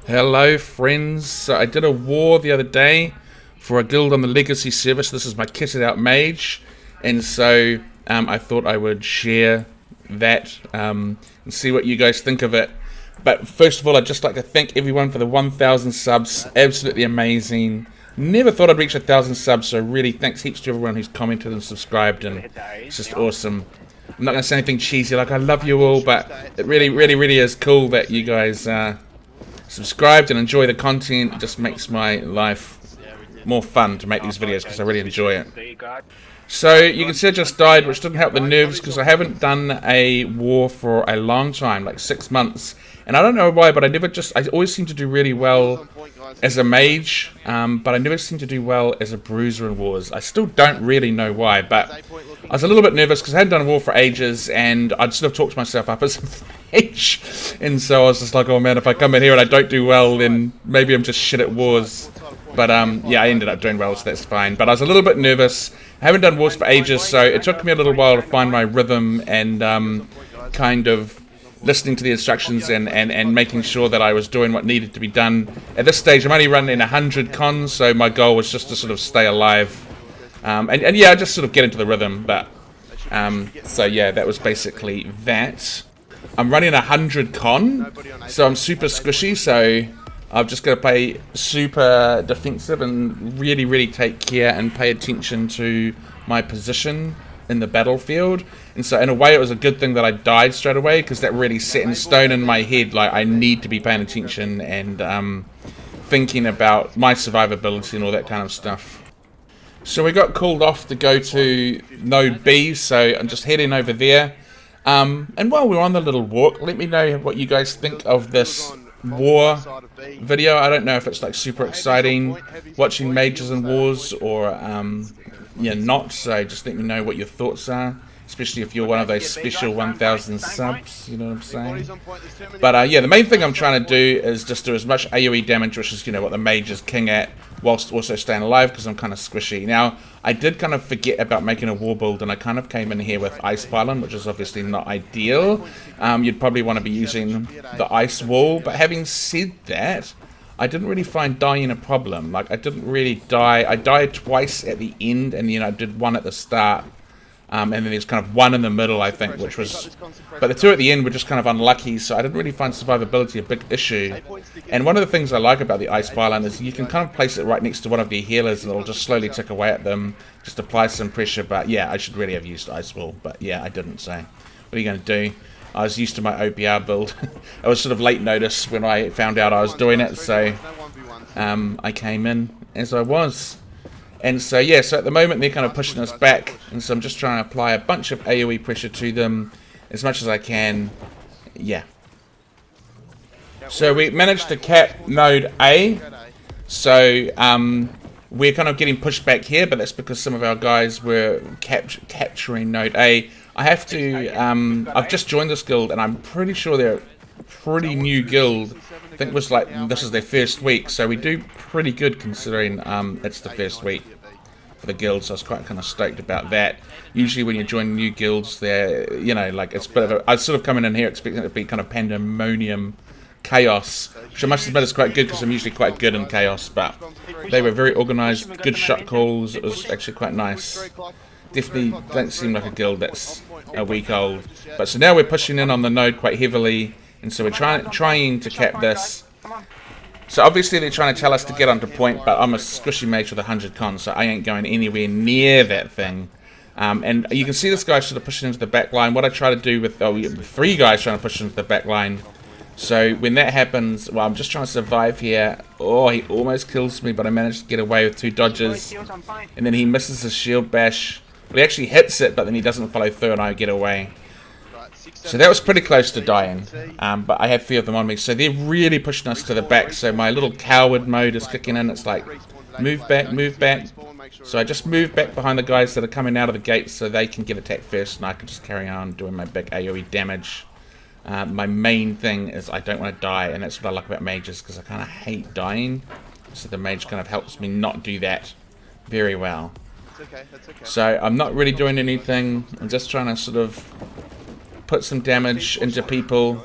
Hello friends, so I did a war the other day for a guild on the Legacy service. This is my kitted out Mage, and so I thought I would share that and see what you guys think of it. But first of all, I'd just like to thank everyone for the 1,000 subs, absolutely amazing. Never thought I'd reach 1,000 subs, so really thanks heaps to everyone who's commented and subscribed, and it's just awesome. I'm not going to say anything cheesy like I love you all, but it really is cool that you guys subscribed and enjoy the content. It just makes my life more fun to make these videos because I really enjoy it. So you can see I just died, which didn't help the nerves because I haven't done a war for a long time, like 6 months. And I don't know why, but I always seem to do really well as a mage, but I never seem to do well as a bruiser in wars. I still don't really know why, but I was a little bit nervous because I hadn't done a war for ages, and I'd sort of talked myself up as a mage. And so I was just like, oh man, if I come in here and I don't do well, then maybe I'm just shit at wars. But yeah, I ended up doing well, so that's fine. But I was a little bit nervous. I haven't done wars for ages, so it took me a little while to find my rhythm and kind of listening to the instructions and making sure that I was doing what needed to be done. At this stage, I'm only running 100 cons, so my goal was just to sort of stay alive. And yeah, just sort of get into the rhythm. But so yeah, that was basically that. I'm running 100 con, so I'm super squishy, so I've just got to play super defensive and really take care and pay attention to my position in the battlefield. And so in a way it was a good thing that I died straight away, because that really set in stone in my head, like I need to be paying attention and thinking about my survivability and all that kind of stuff. So we got called off to go to node B, so I'm just heading over there. And while we're on the little walk, let me know what you guys think of this war video. I don't know if it's like super exciting watching mages and wars or yeah, not, so just let me know what your thoughts are, especially if you're one of those special 1,000 subs, you know what I'm saying. But yeah, the main thing I'm trying to do is just do as much AoE damage, which is, you know, what the mage is king at, whilst also staying alive, because I'm kind of squishy. Now, I did kind of forget about making a war build, and I kind of came in here with Ice Pylon, which is obviously not ideal. You'd probably want to be using the Ice Wall, but having said that, I didn't really find dying a problem. Like, I didn't really die. I died twice at the end, and then I did one at the start. And then there's kind of one in the middle, I think, which was... But the two at the end were just kind of unlucky, so I didn't really find survivability a big issue. And one of the things I like about the Ice Pylon is you can kind of place it right next to one of their healers, and it'll just slowly tick away at them, just apply some pressure. But yeah, I should really have used Ice Wall, but yeah, I didn't, so... What are you going to do? I was used to my OPR build. I was sort of late notice when I found out I was doing it, so I came in as I was. And so yeah, so at the moment they're kind of pushing us back, and so I'm just trying to apply a bunch of AoE pressure to them as much as I can. Yeah. So we managed to cap node A, so we're kind of getting pushed back here, but that's because some of our guys were capturing node A. I have to, I've just joined this guild, and I'm pretty sure they're a pretty new guild. I think it was like, this is their first week, so we do pretty good considering it's the first week for the guild, so I was quite kind of stoked about that. Usually when you join new guilds, they're, you know, like, it's a bit of a, I was sort of coming in here expecting it to be kind of pandemonium chaos, which I must admit is quite good because I'm usually quite good in chaos, but they were very organised, good shot calls. It was actually quite nice. Definitely don't seem like a guild that's a week old. But so now we're pushing in on the node quite heavily, and so we're trying to cap this. So obviously they're trying to tell us to get onto point, but I'm a squishy mage with 100 cons, so I ain't going anywhere near that thing. And you can see this guy sort of pushing into the back line. What I try to do with, oh, 3 guys trying to push into the back line. So when that happens, well, I'm just trying to survive here. Oh, he almost kills me, but I managed to get away with 2 dodges. And then he misses his shield bash. Well, he actually hits it, but then he doesn't follow through, and I get away. So that was pretty close to dying, but I have 3 of them on me. So they're really pushing us to the back, so my little coward mode is kicking in. It's like, move back, move back. So I just move back behind the guys that are coming out of the gates so they can get attacked first, and I can just carry on doing my big AoE damage. My main thing is I don't want to die, and that's what I like about mages, because I kind of hate dying. So the mage kind of helps me not do that very well. So I'm not really doing anything. I'm just trying to sort of put some damage into people.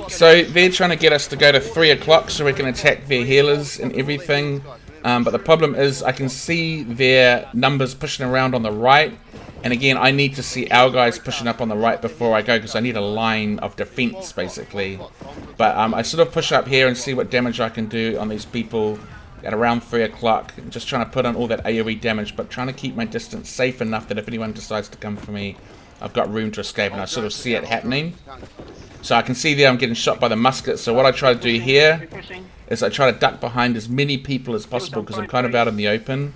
So they're trying to get us to go to 3 o'clock so we can attack their healers and everything. But the problem is I can see their numbers pushing around on the right. And again, I need to see our guys pushing up on the right before I go, because I need a line of defense, basically. But I sort of push up here and see what damage I can do on these people at around 3 o'clock. Just trying to put on all that AoE damage, but trying to keep my distance safe enough that if anyone decides to come for me, I've got room to escape, and I sort of see it happening. So I can see there I'm getting shot by the musket. So what I try to do here is I try to duck behind as many people as possible, because I'm kind of out in the open.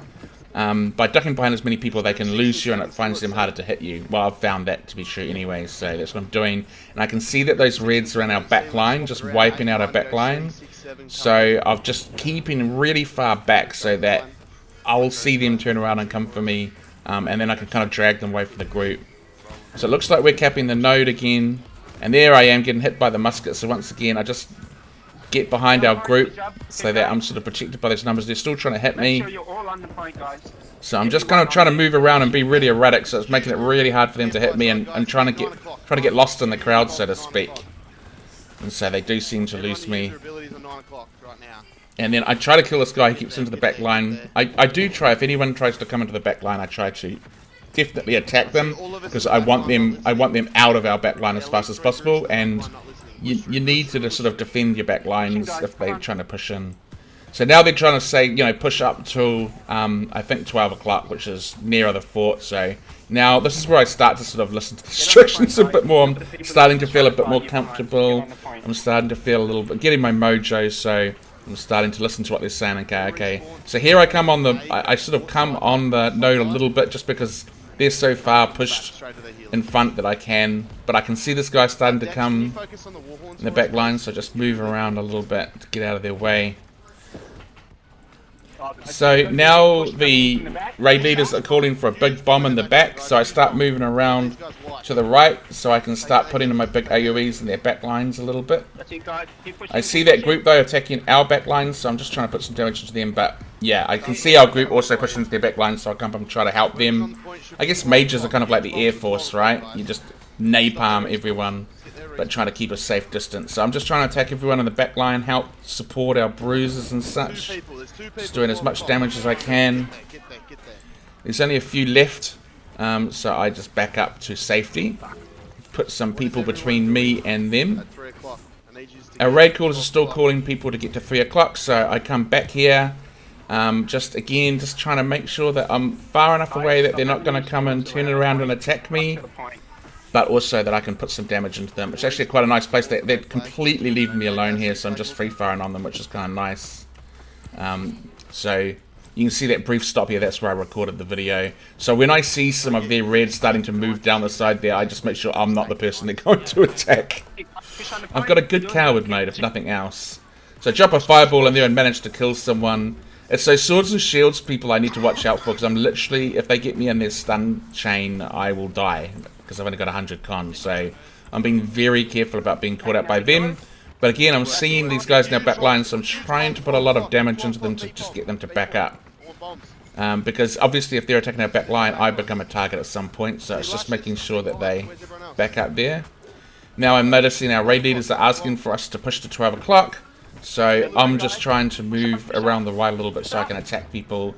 By ducking behind as many people, they can lose you and it finds them harder to hit you. Well, I've found that to be true anyway, so that's what I'm doing. And I can see that those reds are in our back line, just wiping out our back line. So I'm just keeping really far back so that I'll see them turn around and come for me, and then I can kind of drag them away from the group. So it looks like we're capping the node again, and there I am getting hit by the musket. So once again, I just get behind our group so that I'm sort of protected by those numbers. They're still trying to hit me, so I'm just kind of trying to move around and be really erratic, so it's making it really hard for them to hit me, and trying to get lost in the crowd, so to speak. And so they do seem to lose me. And then I try to kill this guy who keeps into the back line. I do try, if anyone tries to come into the back line, I try to definitely attack them, because I want them out of our back line as fast as possible, and you need to sort of defend your back lines if they're trying to push in. So now they're trying to say, you know, push up till I think 12 o'clock, which is nearer the fort. So now this is where I start to sort of listen to the instructions a bit more. I'm starting to feel a bit more comfortable. I'm starting to feel a little bit, getting my mojo, so I'm starting to listen to what they're saying. Okay. So here I come on the, I sort of come on the node a little bit, just because they're so far pushed in front that I can. But I can see this guy starting to come in the back line, so just move around a little bit to get out of their way. So now the raid leaders are calling for a big bomb in the back, so I start moving around to the right so I can start putting in my big AoEs in their back lines a little bit. I see that group though attacking our back lines, so I'm just trying to put some damage into them, but yeah, I can see our group also pushing into their back lines, so I come up and try to help them. I guess mages are kind of like the Air Force, right? You just napalm everyone, but trying to keep a safe distance. So I'm just trying to attack everyone in the back line, help support our bruisers and such. Just doing as much damage as I can. There's only a few left, so I just back up to safety. Put some people between me and them. Our raid callers are still calling people to get to 3 o'clock, so I come back here. Just trying to make sure that I'm far enough away that they're not going to come and turn around and attack me, but also that I can put some damage into them. It's actually quite a nice place. They're completely leaving me alone here, so I'm just free firing on them, which is kind of nice. So you can see that brief stop here. That's where I recorded the video. So when I see some of their reds starting to move down the side there, I just make sure I'm not the person they're going to attack. I've got a good coward mode, if nothing else. So I drop a fireball in there and manage to kill someone. It's those swords and shields people I need to watch out for, because I'm literally, if they get me in their stun chain, I will die, because I've only got 100 con. So I'm being very careful about being caught out by them. But again, I'm seeing these guys in their back line, so I'm trying to put a lot of damage into them to just get them to back up. Because obviously if they're attacking our back line, I become a target at some point, so it's just making sure that they back up there. Now I'm noticing our raid leaders are asking for us to push to 12 o'clock, so I'm just trying to move around the right a little bit so I can attack people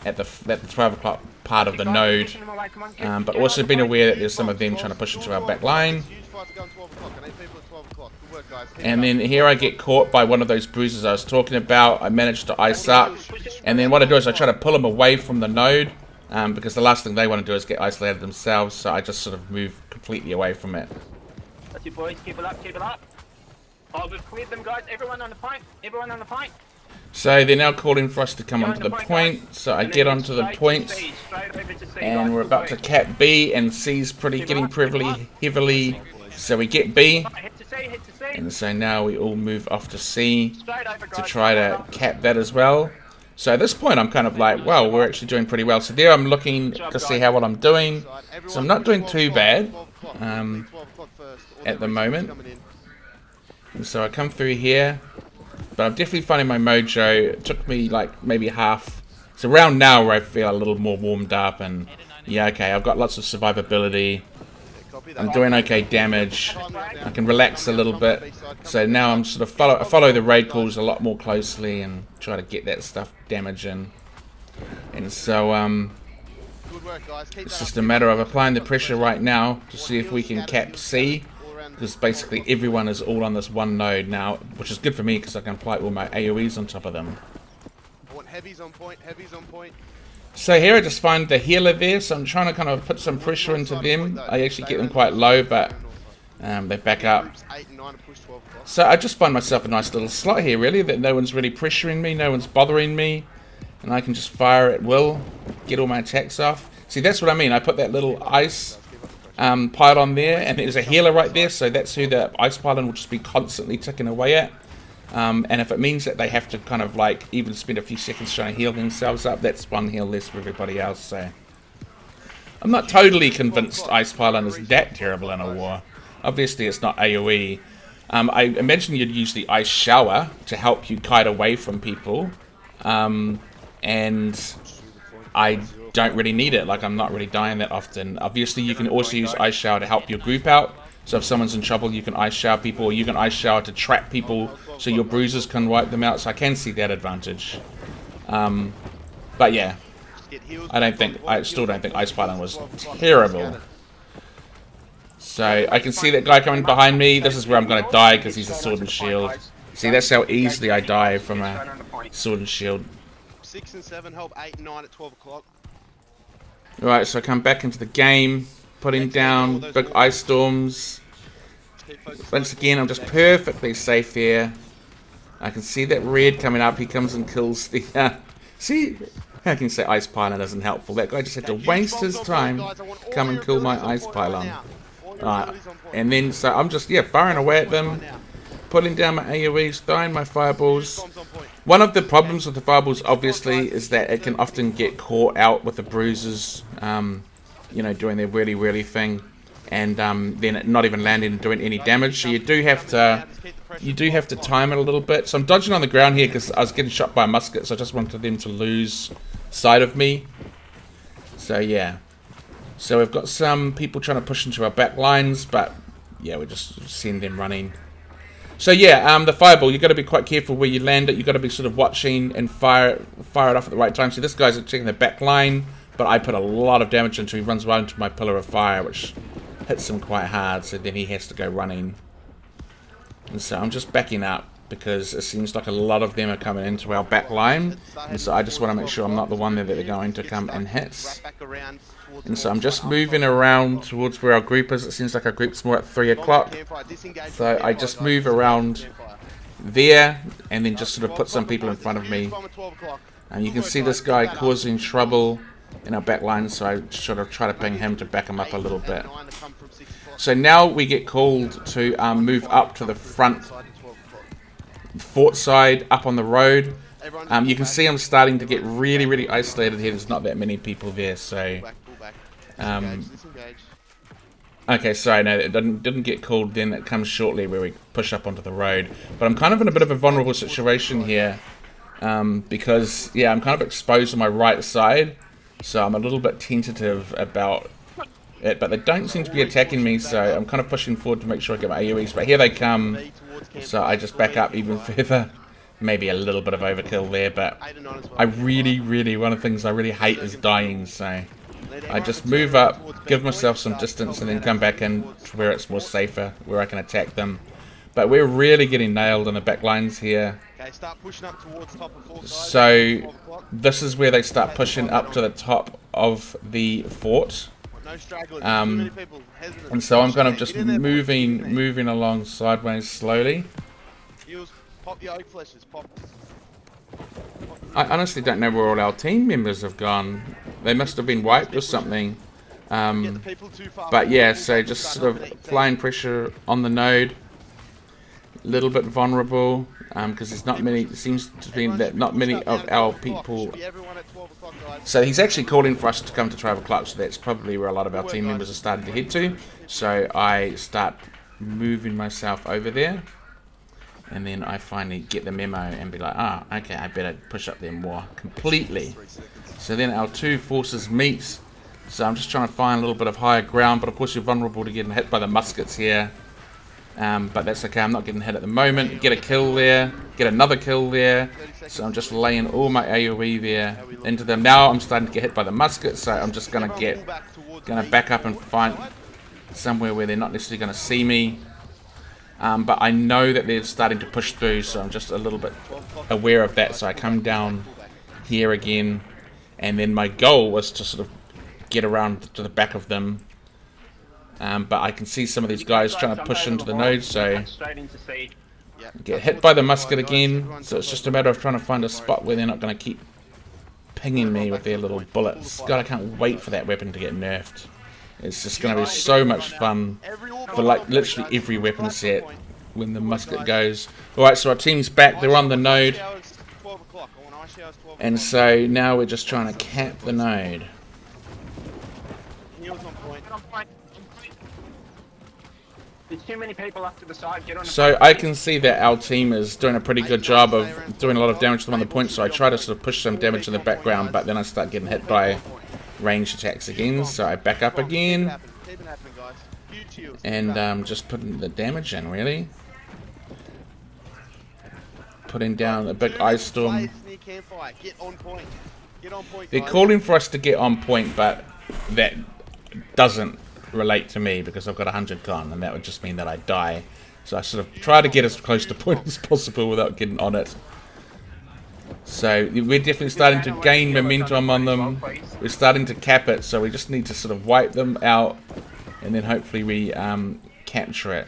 at the 12 o'clock part of the node, but also being aware that there's some of them trying to push into our back line. And then here I get caught by one of those bruises I was talking about. I managed to ice up, and then what I do is I try to pull them away from the node, because the last thing they want to do is get isolated themselves, so I just sort of move completely away from it. That's you boys, keep it up, keep it up. Oh, we've cleared them guys, everyone on the point, everyone on the point. So they're now calling for us to come onto the point, so I get onto the point, and we're about to cap B, and C's getting pretty heavily, so we get B, and so now we all move off to C to try to cap that as well. So at this point I'm kind of like, well, we're actually doing pretty well. So there I'm looking to see how well I'm doing, so I'm not doing too bad at the moment. And so I come through here, but I'm definitely finding my mojo. It took me like maybe half. It's around now where I feel a little more warmed up, and yeah, okay, I've got lots of survivability. I'm doing okay damage. I can relax a little bit. So now I'm sort of follow the raid calls a lot more closely and try to get that stuff damage in. And so it's just a matter of applying the pressure right now to see if we can cap C, because basically everyone is all on this one node now, which is good for me because I can apply all my AoEs on top of them. I want heavies on point, heavies on point. So here I just find the healer there, so I'm trying to kind of put some pressure into them. I actually get them quite low, but they back up. So I just find myself a nice little slot here, really, that no one's really pressuring me, no one's bothering me, and I can just fire at will, get all my attacks off. See, that's what I mean. I put that little ice pylon there, and there's a healer right there, so that's who the ice pylon will just be constantly ticking away at. And if it means that they have to kind of like even spend a few seconds trying to heal themselves up, that's one heal less for everybody else. So I'm not totally convinced Ice Pylon is that terrible in a war. Obviously it's not AoE. I imagine you'd use the Ice Shower to help you kite away from people. And I don't really need it. Like, I'm not really dying that often. Obviously you can also use Ice Shower to help your group out. So if someone's in trouble, you can Ice Shower people, or you can Ice Shower to trap people so your bruisers can wipe them out. So I can see that advantage. But yeah, I still don't think Ice Pylon was terrible. So I can see that guy coming behind me. This is where I'm going to die because he's a sword and shield. See, that's how easily I die from a sword and shield. 6 and 7 help, 8 and 9 at 12 o'clock. Alright, so I come back into the game. Putting down big ice storms. Once again, I'm just perfectly safe here. I can see that red coming up. He comes and kills the... see? I can say Ice Pylon isn't helpful. That guy just had to waste his time to come and kill my Ice Pylon. And then, so I'm just, firing away at them. Putting down my AoEs, throwing my fireballs. One of the problems with the fireballs, obviously, is that it can often get caught out with the bruisers. You know, doing their whirly thing, and then it not even landing and doing any damage. So you do have to time it a little bit. So I'm dodging on the ground here because I was getting shot by a musket, so I just wanted them to lose sight of me. So yeah, so we've got some people trying to push into our back lines, but yeah, we just send them running. So yeah, the fireball, you've got to be quite careful where you land it. You've got to be sort of watching and fire it off at the right time. So this guy's checking the back line, but I put a lot of damage into him. He runs right into my pillar of fire, which hits him quite hard, so then he has to go running. And so I'm just backing up, because it seems like a lot of them are coming into our back line. And so I just want to make sure I'm not the one there that they're going to come and hit. And so I'm just moving around towards where our group is. It seems like our group's more at 3 o'clock. So I just move around there, and then just sort of put some people in front of me. And you can see this guy causing trouble in our back line, so I sort of try to ping him to back him up a little bit. So now we get called to move up to the front fort side, up on the road. You can see I'm starting to get really isolated here. There's not that many people there, so... okay, sorry, no, it didn't get called then. It comes shortly where we push up onto the road. But I'm kind of in a bit of a vulnerable situation here, because, yeah, I'm kind of exposed on my right side. So I'm a little bit tentative about it, but they don't seem to be attacking me, so I'm kind of pushing forward to make sure I get my AoEs. But here they come, so I just back up even further. Maybe a little bit of overkill there, but I really, one of the things I really hate is dying, so I just move up, give myself some distance, and then come back in to where it's more safer, where I can attack them. But we're really getting nailed in the back lines here. So this is where they start pushing up to the top of the fort. And so I'm kind of just moving along sideways slowly. I honestly don't know where all our team members have gone. They must have been wiped or something. But yeah, so just sort of applying pressure on the node. A little bit vulnerable, because there's not many. It seems to be that not many of our people. So he's actually calling for us to come to 12 o'clock. So that's probably where a lot of our team members are starting to head to. So I start moving myself over there, and then I finally get the memo and be like, okay, I better push up there more completely. So then our two forces meet. So I'm just trying to find a little bit of higher ground, but of course you're vulnerable to getting hit by the muskets here. But that's okay, I'm not getting hit at the moment. Get a kill there, get another kill there. So I'm just laying all my AoE there into them. Now I'm starting to get hit by the muskets, so I'm just gonna back up and find somewhere where they're not necessarily gonna see me. But I know that they're starting to push through, so I'm just a little bit aware of that. So I come down here again, and then my goal was to sort of get around to the back of them. But I can see some of these guys trying to push into the node, so get hit by the musket again. So it's just a matter of trying to find a spot where they're not going to keep pinging me with their little bullets. God, I can't wait for that weapon to get nerfed. It's just going to be so much fun for like literally every weapon set when the musket goes. Alright, so our team's back, they're on the node. And so now we're just trying to cap the node. There's too many people up to the side. Get on the So I can see that our team is doing a pretty good job of doing a lot of damage to them on the point, so I try to sort of push some damage in the background, but then I start getting hit by ranged attacks again, so I back up again. And just putting the damage in, really. Putting down a big ice storm. They're calling for us to get on point, but that doesn't relate to me because I've got 100 con, and that would just mean that I die. So I sort of try to get as close to point as possible without getting on it. So we're definitely starting to gain momentum on them. We're starting to cap it, so we just need to sort of wipe them out, and then hopefully we capture it.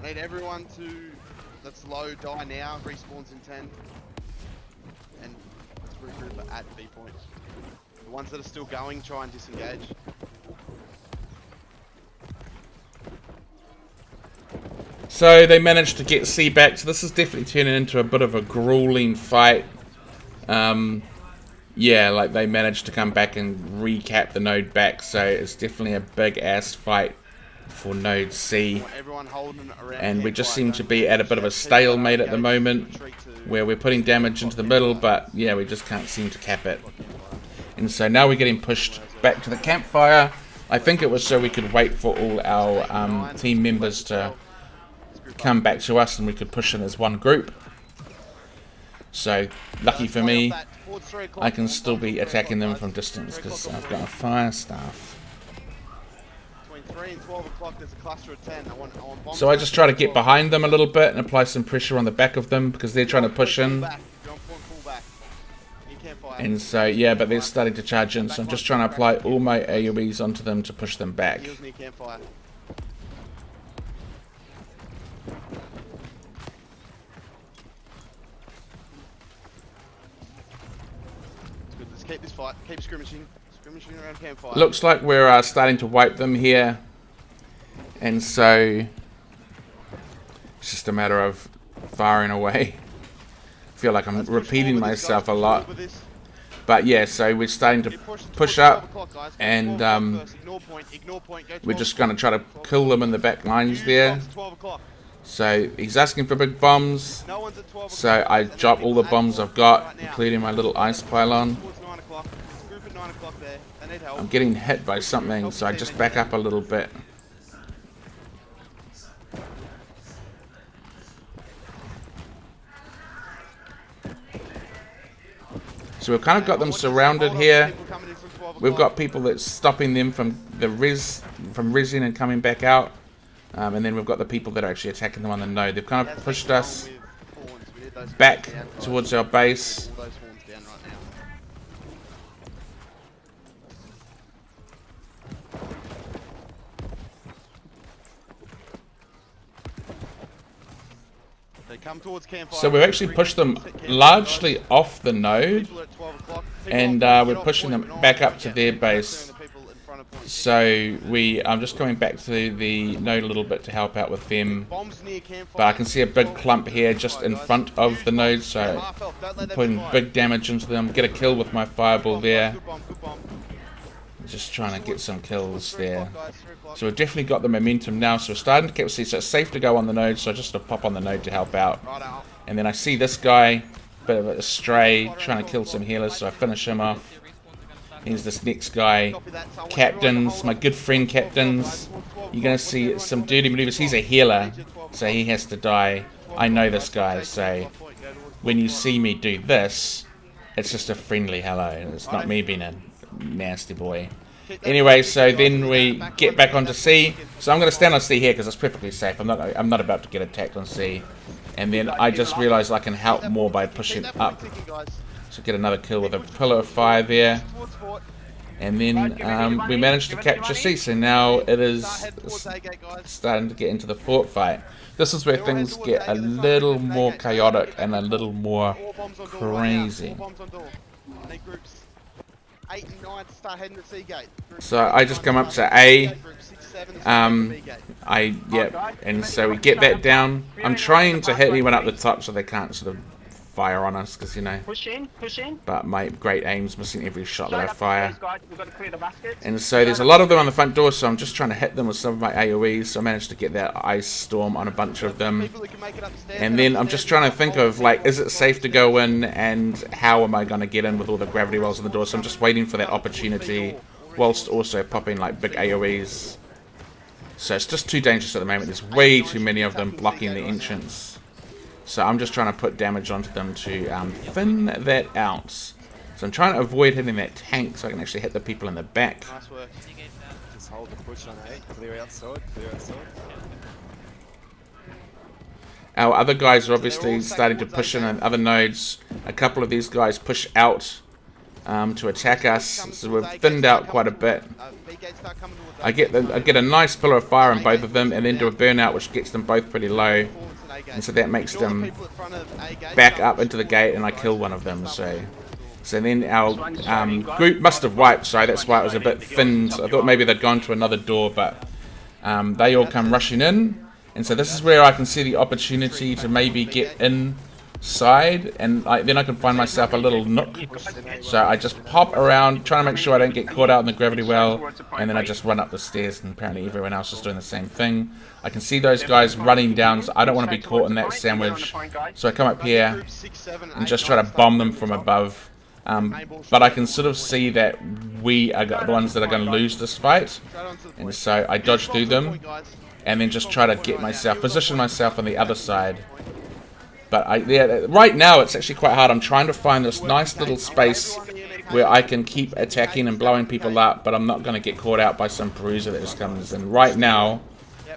I need everyone that's low die now. Respawns in 10. And let's regroup at B points. The ones that are still going, try and disengage. So they managed to get C back, so this is definitely turning into a bit of a grueling fight. Yeah, like they managed to come back and recap the node back, so it's definitely a big ass fight for node C. And we just seem to be at a bit of a stalemate at the moment, where we're putting damage into the middle, but yeah, we just can't seem to cap it. And so now we're getting pushed back to the campfire. I think it was so we could wait for all our team members to come back to us and we could push in as one group. So, lucky for me, I can still be attacking them from distance because I've got a fire staff. So I just try to get behind them a little bit and apply some pressure on the back of them because they're trying to push in. And so, yeah, but they're starting to charge in, so I'm just trying to apply all my AoEs onto them to push them back. Keep this fight. Keep skirmishing around campfire. Looks like we're starting to wipe them here, and so it's just a matter of firing away. I feel like I'm repeating myself a lot, but yeah, so we're starting to push up, and we're just going to try to kill them in the back lines there. So he's asking for big bombs, so I drop all the bombs I've got, including my little ice pylon. I'm getting hit by something, so I just back up a little bit. So we've kind of got them surrounded here. We've got people that's stopping them from rezzing and coming back out. And then we've got the people that are actually attacking them on the node. They've kind of pushed us back towards our base. So we've actually pushed them largely off the node, and we're pushing them back up to their base. So I'm just coming back to the node a little bit to help out with them. But I can see a big clump here just in front of the node, so I'm putting big damage into them. Get a kill with my fireball there. Just trying to get some kills there. So we've definitely got the momentum now, so we're starting to get C, so it's safe to go on the node, so I just pop on the node to help out. And then I see this guy bit of a stray, trying to kill some healers, so I finish him off. Here's this next guy. Captains, my good friend Captains. You're going to see some dirty maneuvers. He's a healer, so he has to die. I know this guy, so when you see me do this, it's just a friendly hello. It's not me being a nasty boy. Anyway, so then we get back onto C. So I'm going to stand on C here because it's perfectly safe. I'm not about to get attacked on C. And then I just realised I can help more by pushing up. So get another kill with a pillar of fire there. And then we managed to capture C. So now it is starting to get into the fort fight. This is where things get a little more chaotic and a little more crazy. So I just come up to A. And so we get that down. I'm trying to hit anyone up the top so they can't sort of fire on us, because, you know, push in. But my great aim's missing every shot that I fire. We've got to clear the baskets. And so there's a lot of them on the front door, so I'm just trying to hit them with some of my AoEs. So I managed to get that ice storm on a bunch of them. And then I'm just trying to think of, like, is it safe to go in, and how am I going to get in with all the gravity wells on the door? So I'm just waiting for that opportunity, whilst also popping like big AoEs. So it's just too dangerous at the moment. There's way too many of them blocking the entrance. So I'm just trying to put damage onto them to thin that out. So I'm trying to avoid hitting that tank so I can actually hit the people in the back. Nice work. Just hold the push on A. Clear outside. Our other guys are obviously starting to push in on other nodes. A couple of these guys push out to attack us. So we've thinned out quite a bit. I get a nice pillar of fire on both of them, and then do a burnout which gets them both pretty low. And so that makes them back up into the gate, and I kill one of them. So then our group must have wiped, so that's why it was a bit thinned. I thought maybe they'd gone to another door, but they all come rushing in. And so this is where I can see the opportunity to maybe get inside, and then I can find myself a little nook. So I just pop around, trying to make sure I don't get caught out in the gravity well, and then I just run up the stairs, and apparently everyone else is doing the same thing. I can see those guys running down, so I don't want to be caught in that sandwich. So I come up here and just try to bomb them from above. But I can sort of see that we are the ones that are going to lose this fight, and so I dodge through them, and then just try to get myself, position myself on the other side. But right now it's actually quite hard. I'm trying to find this nice little space where I can keep attacking and blowing people up, but I'm not going to get caught out by some bruiser that just comes in. Right now,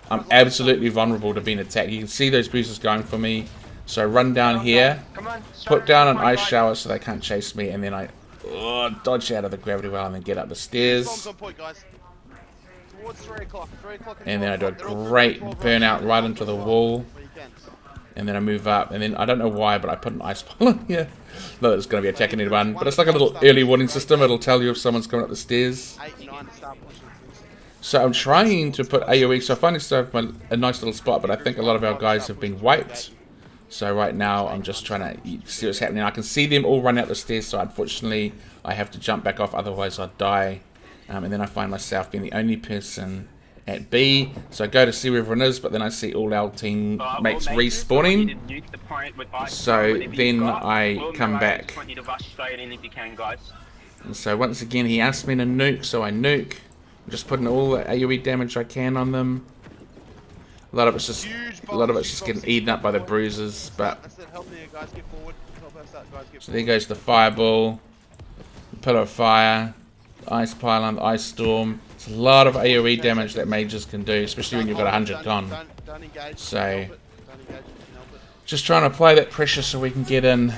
I'm absolutely vulnerable to being attacked. You can see those bruisers going for me. So I run down here, put down an ice shower so they can't chase me, and then I dodge out of the gravity well and then get up the stairs. And then I do a great burnout right into the wall. And then I move up, and then I don't know why, but I put an ice pile on here. Not that it's going to be attacking anyone, but it's like a little early warning system. It'll tell you if someone's coming up the stairs. So I'm trying to put AoE, so I finally still have a nice little spot, but I think a lot of our guys have been wiped. So right now I'm just trying to see what's happening. I can see them all run out the stairs, so unfortunately I have to jump back off, otherwise I'd die. And then I find myself being the only person at B, so I go to see where everyone is, but then I see all our teammates respawning. So then I come back. And so once again he asked me to nuke, so I nuke. I'm just putting all the AoE damage I can on them. A lot of it's just getting eaten up by the bruisers, but so there goes the fireball, the pillar of fire, the ice pylon, the ice storm. It's a lot of AoE damage that mages can do, especially when you've got 100 con. So just trying to apply that pressure so we can get in.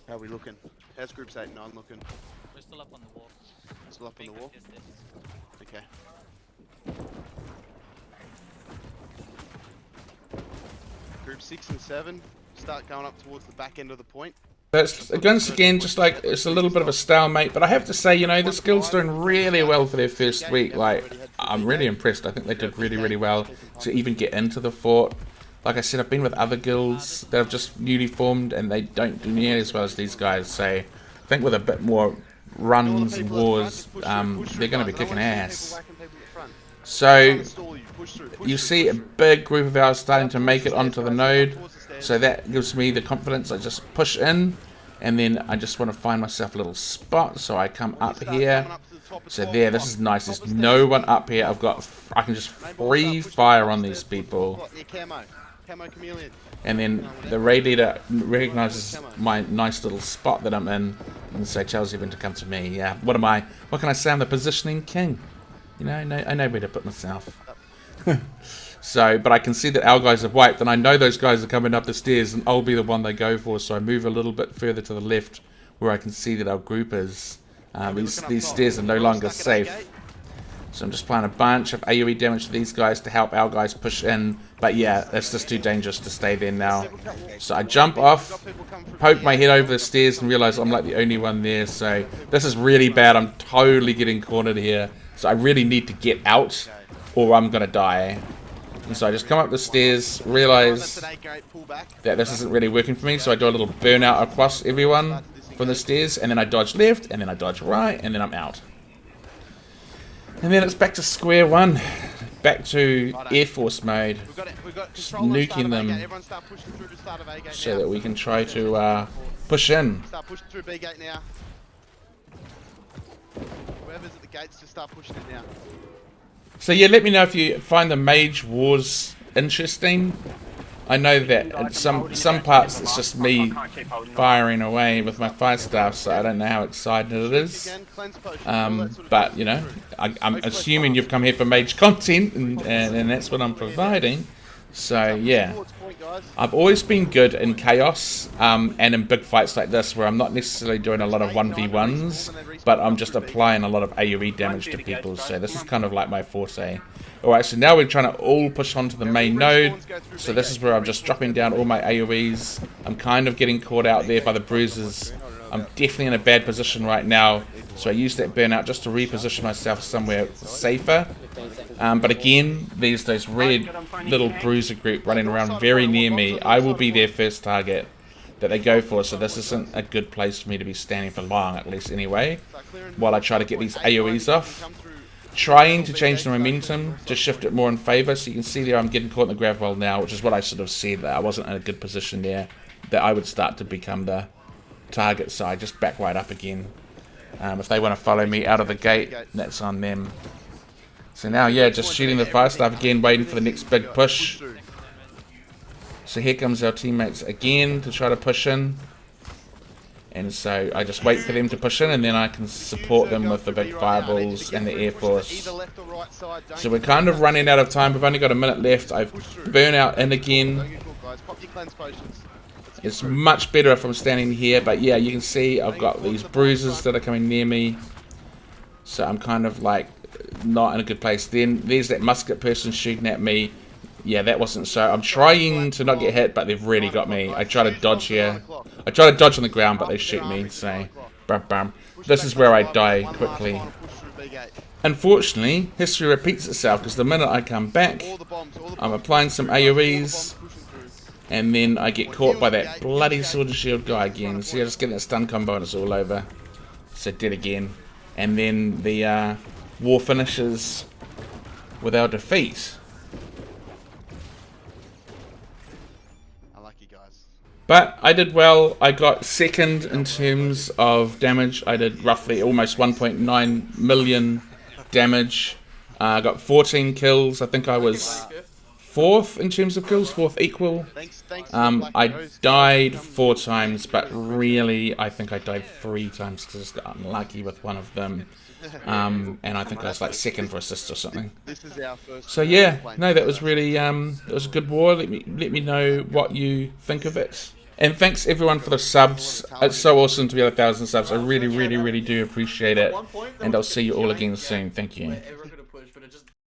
How are we looking? How's groups 8 and 9 looking? We're still up on the wall. Still up on the wall? Okay. Group 6 and 7 start going up towards the back end of the point. That's once again just like it's a little bit of a stalemate, but I have to say, you know, this guild's doing really well for their first week. Like, I'm really impressed. I think they did really well to even get into the fort. Like I said, I've been with other guilds that have just newly formed, and they don't do nearly as well as these guys. So I think with a bit more runs and wars, they're going to be kicking ass. So you see a big group of ours starting to make it onto the node. So that gives me the confidence. I just push in, and then I just want to find myself a little spot. So I come up here. So there, this is nice. There's no one up here. I can just free fire on these people. And then the raid leader recognizes my nice little spot that I'm in, and so tells everyone to come to me. Yeah, what am I? What can I say? I'm the positioning king. You know, I know where to put myself. So, but I can see that our guys have wiped, and I know those guys are coming up the stairs, and I'll be the one they go for. So I move a little bit further to the left, where I can see that our group is. These stairs are no longer safe. So I'm just applying a bunch of AoE damage to these guys to help our guys push in. But yeah, it's just too dangerous to stay there now. So I jump off, poke my head over the stairs, and realize I'm like the only one there. So this is really bad. I'm totally getting cornered here. So I really need to get out, or I'm going to die. And so I just come up the stairs, realize that this isn't really working for me. So I do a little burnout across everyone from the stairs, and then I dodge left, and then I dodge right, and then I'm out. And then it's back to square one. Back to Air Force mode. Just nuking them so that we can try to push in. Start pushing through B gate now. Whoever's at the gates, just start pushing it now. So yeah, let me know if you find the Mage Wars interesting. I know that in some parts it's just me firing away with my fire staff, so I don't know how exciting it is. But you know, I'm assuming you've come here for Mage content, and that's what I'm providing. So yeah, I've always been good in chaos and in big fights like this, where I'm not necessarily doing a lot of 1v1s, but I'm just applying a lot of AoE damage to people. So this is kind of like my forte. Alright, so now we're trying to all push onto the main node. So this is where I'm just dropping down all my AoEs. I'm kind of getting caught out there by the bruises. I'm definitely in a bad position right now. So I use that burnout just to reposition myself somewhere safer. But again, there's those red little bruiser group running around very near me. I will be their first target that they go for. So this isn't a good place for me to be standing for long, at least anyway, while I try to get these AoEs off. Trying to change the momentum to shift it more in favour. So you can see there I'm getting caught in the grab wall now, which is what I sort of said, that I wasn't in a good position there, that I would start to become the target. So I just back right up again. If they want to follow me out of the gate, that's on them. So now, yeah, just shooting the fire staff again, waiting for the next big push. So here comes our teammates again to try to push in. And so I just wait for them to push in, and then I can support them with the big fireballs and the Air Force. So we're kind of running out of time. We've only got a minute left. I've burnt out in again. It's much better if I'm standing here, but yeah, you can see I've got these bruises that are coming near me. So I'm kind of like not in a good place. Then there's that musket person shooting at me. Yeah, that wasn't so. I'm trying to not get hit, but they've really got me. I try to dodge here. I try to dodge on the ground, but they shoot me. So, bam, bam. This is where I die quickly. Unfortunately, history repeats itself, because the minute I come back, I'm applying some AoEs, and then I get caught by that bloody sword and shield guy again. See, I just get that stun combo and it's all over. So dead again. And then the war finishes with our defeat. But I did well. I got second in terms of damage. I did roughly almost 1.9 million damage. I got 14 kills. I think I was fourth in terms of kills, fourth equal. I died 4 times, but really I think I died 3 times because I just got unlucky with one of them. And I think I was like second for assist or something. So yeah, no, that was really it was a good war. Let me know what you think of it. And thanks everyone for the subs. It's so awesome to be at 1,000 subs. I really do appreciate it. And I'll see you all again soon. Thank you.